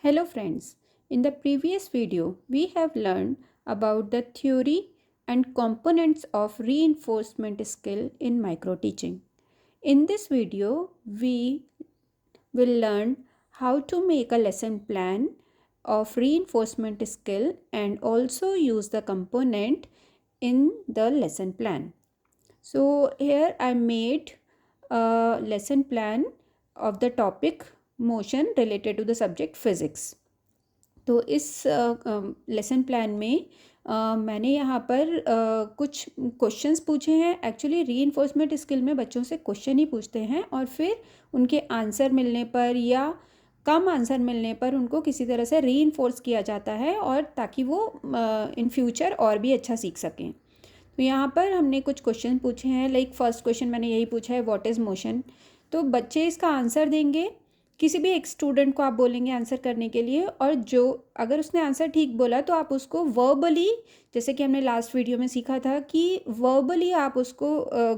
Hello friends, in the previous video we have learned about the theory and components of reinforcement skill in micro teaching. In this video we will learn how to make a lesson plan of reinforcement skill and also use the component in the lesson plan. So here I made a lesson plan of the topic motion related to the subject physics. तो इस lesson plan में मैंने यहाँ पर कुछ questions पूछे हैं। Actually reinforcement skill में बच्चों से क्वेश्चन ही पूछते हैं और फिर उनके आंसर मिलने पर या कम आंसर मिलने पर उनको किसी तरह से रीइंफोर्स किया जाता है और ताकि वो इन फ्यूचर और भी अच्छा सीख सकें। तो यहाँ पर हमने कुछ क्वेश्चन पूछे हैं। लाइक फर्स्ट क्वेश्चन मैंने यही पूछा है, व्हाट इज़ मोशन। तो बच्चे इसका आंसर देंगे, किसी भी एक स्टूडेंट को आप बोलेंगे आंसर करने के लिए, और जो अगर उसने आंसर ठीक बोला तो आप उसको वर्बली, जैसे कि हमने लास्ट वीडियो में सीखा था कि वर्बली आप उसको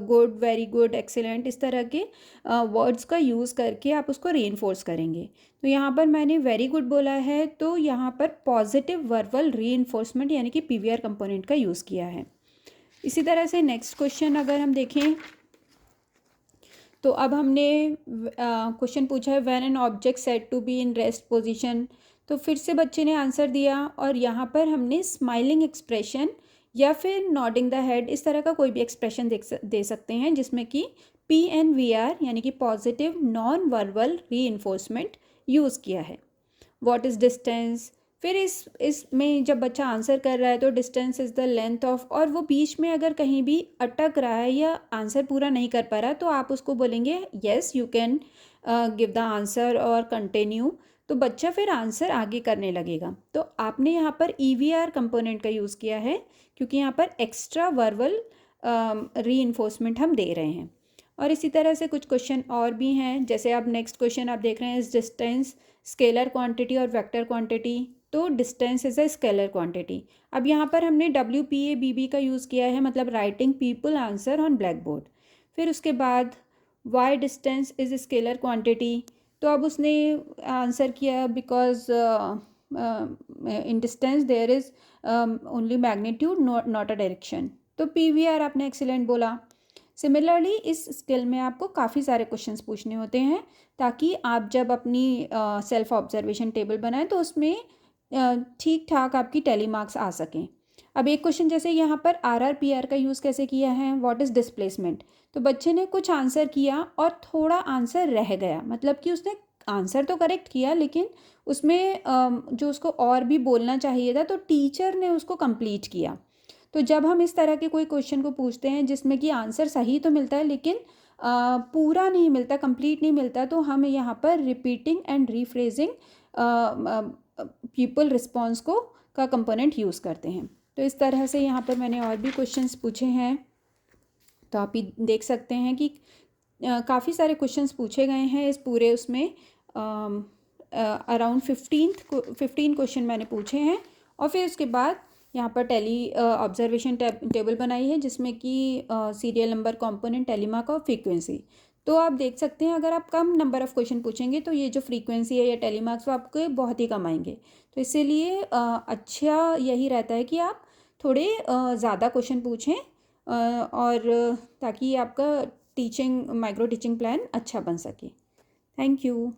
गुड, वेरी गुड, एक्सीलेंट, इस तरह के वर्ड्स का यूज़ करके आप उसको रीइंफोर्स करेंगे। तो यहाँ पर मैंने वेरी गुड बोला है तो यहाँ पर पॉजिटिव वर्बल रीइंफोर्समेंट यानी कि पीवीआर कंपोनेंट का यूज़ किया है। इसी तरह से नेक्स्ट क्वेश्चन अगर हम देखें तो अब हमने क्वेश्चन पूछा है when an object said to be in rest position. तो फिर से बच्चे ने आंसर दिया और यहाँ पर हमने स्माइलिंग एक्सप्रेशन या फिर नॉडिंग द हेड, इस तरह का कोई भी एक्सप्रेशन दे सकते हैं जिसमें कि PNVR यानी कि positive non verbal reinforcement use किया है। व्हाट इज़ डिस्टेंस, फिर इसमें जब बच्चा आंसर कर रहा है तो distance is the length of, और वो बीच में अगर कहीं भी अटक रहा है या आंसर पूरा नहीं कर पा रहा तो आप उसको बोलेंगे yes you can give the answer और कंटिन्यू, तो बच्चा फिर आंसर आगे करने लगेगा। तो आपने यहाँ पर EVR कंपोनेंट का यूज़ किया है क्योंकि यहाँ पर एक्स्ट्रा वर्बल रीइंफोर्समेंट हम दे रहे हैं। और इसी तरह से कुछ क्वेश्चन और भी हैं, जैसे अब नेक्स्ट क्वेश्चन आप देख रहे हैं, इस डिस्टेंस स्केलर क्वांटिटी और वेक्टर क्वांटिटी। तो distance is a scalar quantity. अब यहाँ पर हमने WPABB का यूज़ किया है, मतलब writing people answer on black board. फिर उसके बाद why distance is scalar quantity, तो अब उसने आंसर किया because in distance there is only magnitude not a direction. तो PVR आपने एक्सीलेंट बोला। सिमिलरली इस स्किल में आपको काफ़ी सारे क्वेश्चंस पूछने होते हैं ताकि आप जब अपनी सेल्फ ऑब्जर्वेशन टेबल बनाएं तो उसमें ठीक ठाक आपकी टैली मार्क्स आ सकें। अब एक क्वेश्चन जैसे यहाँ पर RRPR का यूज़ कैसे किया है, व्हाट इज़ डिस्प्लेसमेंट। तो बच्चे ने कुछ आंसर किया और थोड़ा आंसर रह गया, मतलब कि उसने आंसर तो करेक्ट किया लेकिन उसमें जो उसको और भी बोलना चाहिए था तो टीचर ने उसको कंप्लीट किया। तो जब हम इस तरह के कोई क्वेश्चन को पूछते हैं जिसमें कि आंसर सही तो मिलता है लेकिन पूरा नहीं मिलता, कंप्लीट नहीं मिलता, तो हम यहाँ पर repeating and rephrasing people response को का कंपोनेंट यूज़ करते हैं। तो इस तरह से यहाँ पर मैंने और भी क्वेश्चंस पूछे हैं, तो आप ही देख सकते हैं कि काफ़ी सारे क्वेश्चंस पूछे गए हैं इस पूरे उसमें। अराउंड 15 क्वेश्चन मैंने पूछे हैं और फिर उसके बाद यहाँ पर टैली ऑब्जर्वेशन टेबल बनाई है जिसमें कि serial number, component, tally mark और फ्रीक्वेंसी। तो आप देख सकते हैं अगर आप कम नंबर ऑफ़ क्वेश्चन पूछेंगे तो ये जो फ्रीक्वेंसी है या टैली मार्क्स वो आपके बहुत ही कम आएंगे। तो इसीलिए अच्छा यही रहता है कि आप थोड़े ज़्यादा क्वेश्चन पूछें और ताकि आपका टीचिंग माइक्रो टीचिंग प्लान अच्छा बन सके। Thank you.